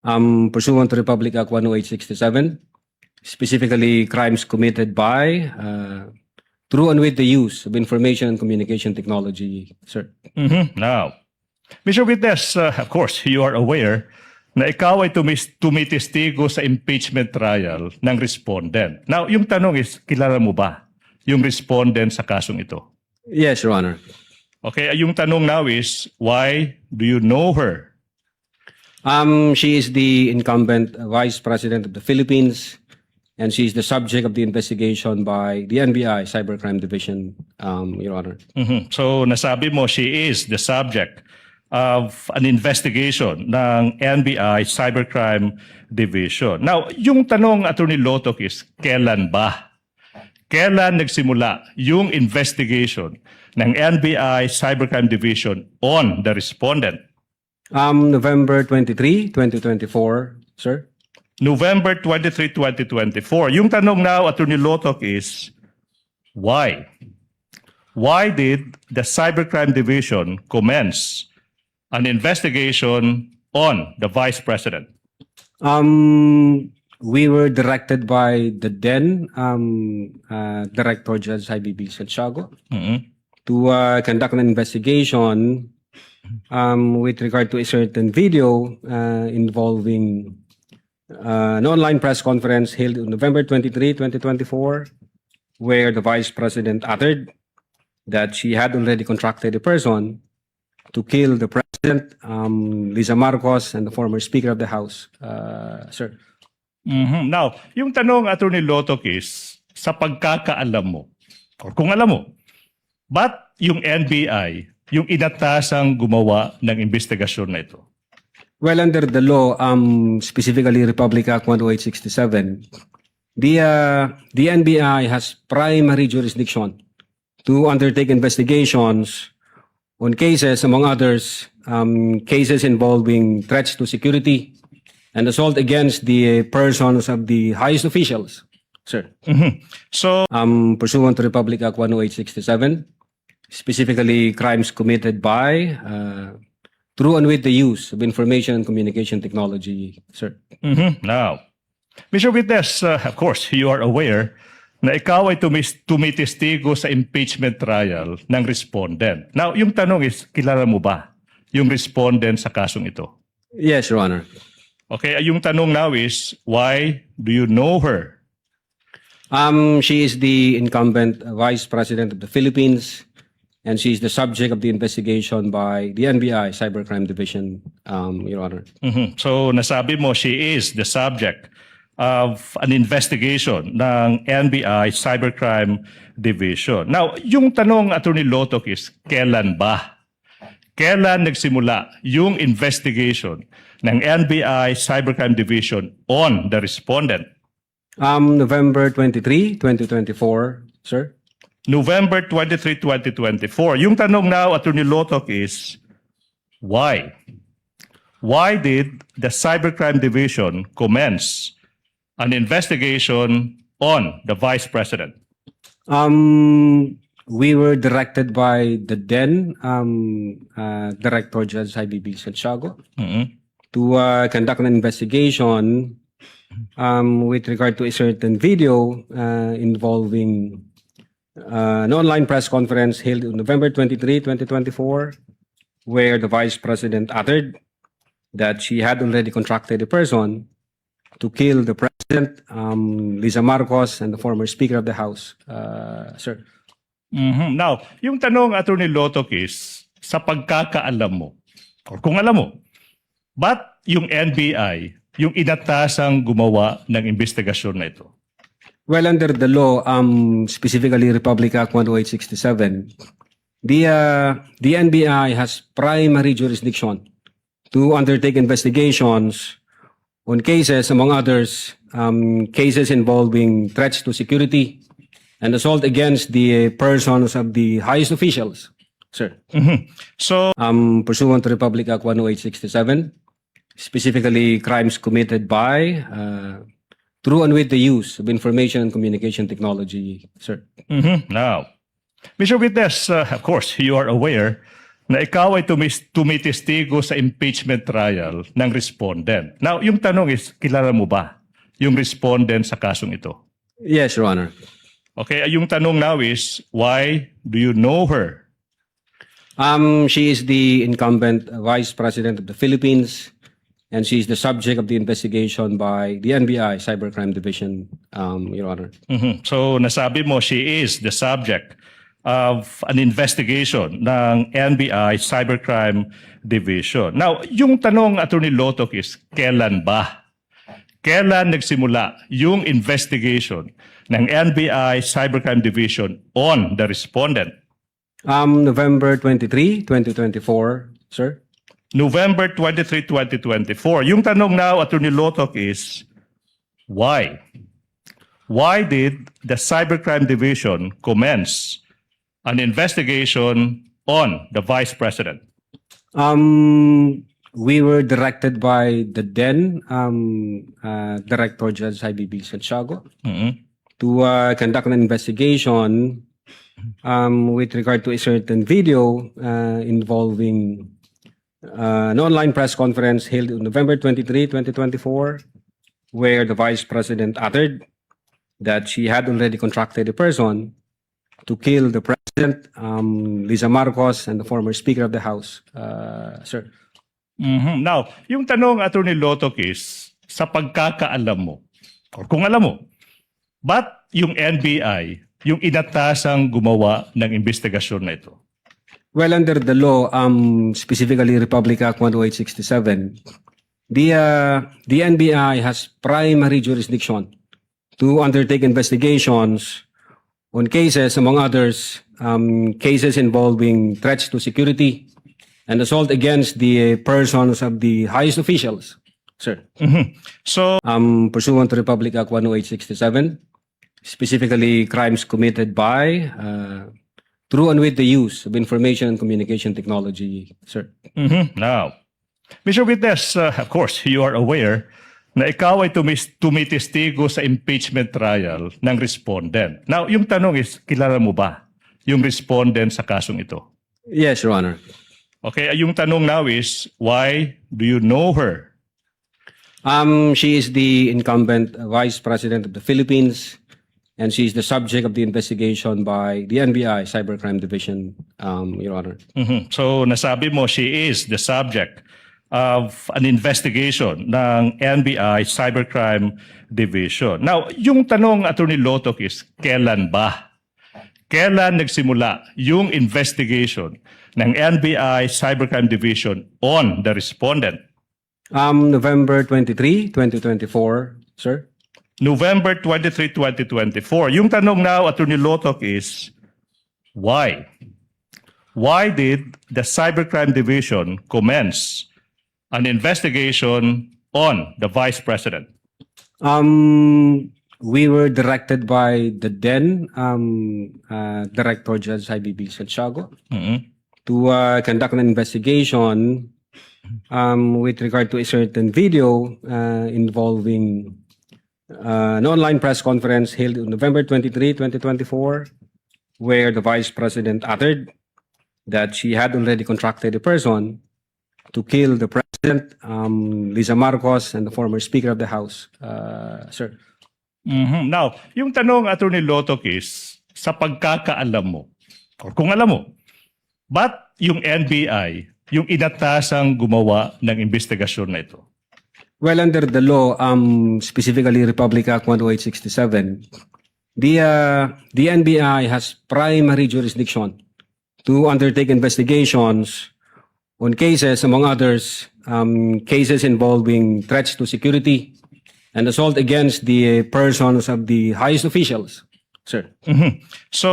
Pursuant to Republic Act 10867, specifically crimes committed by, through and with the use of information and communication technology, sir. Now, Mr. Witness, of course, you are aware na ikaw ay tumitestigo sa impeachment trial ng respondent. Now, yung tanong is, kilala mo ba yung respondent sa kasong ito? Yes, Your Honor. Okay, yung tanong now is, why do you know her? She is the incumbent Vice President of the Philippines, and she is the subject of the investigation by the NBI Cybercrime Division, Your Honor. So, nasabi mo, she is the subject of an investigation ng NBI Cybercrime Division. Now, yung tanong, Attorney Lotoc, is kailan ba? Kailan nagsimula yung investigation ng NBI Cybercrime Division on the respondent? November 23, 2024, sir. November 23, 2024. Yung tanong now, Attorney Lotoc, is why? Why did the Cybercrime Division commence an investigation on the Vice President? We were directed by the then Director Judge IBB Santiago to conduct an investigation with regard to a certain video involving an online press conference held on November 23, 2024, where the Vice President uttered that she had already contracted a person to kill the President, Lisa Marcos, and the former Speaker of the House, sir. Now, yung tanong, Attorney Lotoc, is sa pagkakaalam mo, or kung alam mo, ba't yung NBI yung inatasang gumawa ng investigasyon na ito? Well, under the law, specifically Republic Act 10867, the NBI has primary jurisdiction to undertake investigations on cases, among others, cases involving threats to security and assault against the persons of the highest officials, sir. So, Pursuant to Republic Act 10867, specifically crimes committed by, through and with the use of information and communication technology, sir. now, Mr. Witness, of course, you are aware na ikaw ay tumitestigo sa impeachment trial ng respondent. Now, yung tanong is, kilala mo ba yung respondent sa kasong ito? Yes, Your Honor. Okay, yung tanong now is, why do you know her? She is the incumbent Vice President of the Philippines, and she is the subject of the investigation by the NBI Cybercrime Division, Your Honor. So, nasabi mo, she is the subject of an investigation ng NBI Cybercrime Division. Now, yung tanong, Attorney Lotoc, is kailan ba? Kailan nagsimula yung investigation ng NBI Cybercrime Division on the respondent? November 23, 2024, sir. November 23, 2024. Yung tanong now, Attorney Lotoc, is why? Why did the Cybercrime Division commence an investigation on the Vice President? We were directed by the then Director Judge IBB Santiago to conduct an investigation with regard to a certain video involving an online press conference held on November 23, 2024, where the Vice President uttered that she had already contracted a person to kill the President, Lisa Marcos, and the former Speaker of the House, sir. Now, yung tanong, Attorney Lotoc, is sa pagkakaalam mo, or kung alam mo, ba't yung NBI yung inatasang gumawa ng investigasyon na ito? Well, under the law, specifically Republic Act 10867, the NBI has primary jurisdiction to undertake investigations on cases, among others, cases involving threats to security and assault against the persons of the highest officials, sir. So, Pursuant to Republic Act 10867, specifically crimes committed by, through and with the use of information and communication technology, sir. now, Mr. Witness, of course, you are aware na ikaw ay tumitestigo sa impeachment trial ng respondent. Now, yung tanong is, kilala mo ba yung respondent sa kasong ito? Yes, Your Honor. Okay, yung tanong now is, why do you know her? She is the incumbent Vice President of the Philippines, and she is the subject of the investigation by the NBI Cybercrime Division, Your Honor. So, nasabi mo, she is the subject of an investigation ng NBI Cybercrime Division. Now, yung tanong, Attorney Lotok, is kailan ba? Kailan nagsimula yung investigation ng NBI Cybercrime Division on the respondent? November 23, 2024, sir. November 23, 2024. Yung tanong now, Attorney Lotok, is why? Why did the Cybercrime Division commence an investigation on the Vice President? We were directed by the then Director Judge IBB Santiago to conduct an investigation with regard to a certain video involving an online press conference held on November 23, 2024, where the Vice President uttered that she had already contracted a person to kill the President, Lisa Marcos, and the former Speaker of the House, sir. Now, yung tanong, Attorney Lotok, is sa pagkakaalam mo, or kung alam mo, ba't yung NBI yung inatasang gumawa ng investigasyon na ito? Well, under the law, specifically Republic Act 10867, the NBI has primary jurisdiction to undertake investigations on cases, among others, cases involving threats to security and assault against the persons of the highest officials, sir. So, Pursuant to Republic Act 10867, specifically crimes committed by, through and with the use of information and communication technology, sir. now, Mr. Witness, of course, you are aware na ikaw ay tumitestigo sa impeachment trial ng respondent. Now, yung tanong is, kilala mo ba yung respondent sa kasong ito? Yes, Your Honor. Okay, yung tanong now is, why do you know her? She is the incumbent Vice President of the Philippines, and she is the subject of the investigation by the NBI Cybercrime Division, Your Honor. So, nasabi mo, she is the subject of an investigation ng NBI Cybercrime Division. Now, yung tanong, Attorney Lotok, is kailan ba? Kailan nagsimula yung investigation ng NBI Cybercrime Division on the respondent? November 23, 2024, sir. November 23, 2024. Yung tanong now, Attorney Lotok, is why? Why did the Cybercrime Division commence an investigation on the Vice President? We were directed by the then Director Judge IBB Santiago to conduct an investigation with regard to a certain video involving an online press conference held on November 23, 2024, where the Vice President uttered that she had already contracted a person to kill the President, Lisa Marcos, and the former Speaker of the House, sir. Now, yung tanong, Attorney Lotok, is sa pagkakaalam mo, or kung alam mo, ba't yung NBI yung inatasang gumawa ng investigasyon na ito? Well, under the law, specifically Republic Act 10867, the NBI has primary jurisdiction to undertake investigations on cases, among others, cases involving threats to security and assault against the persons of the highest officials, sir. So,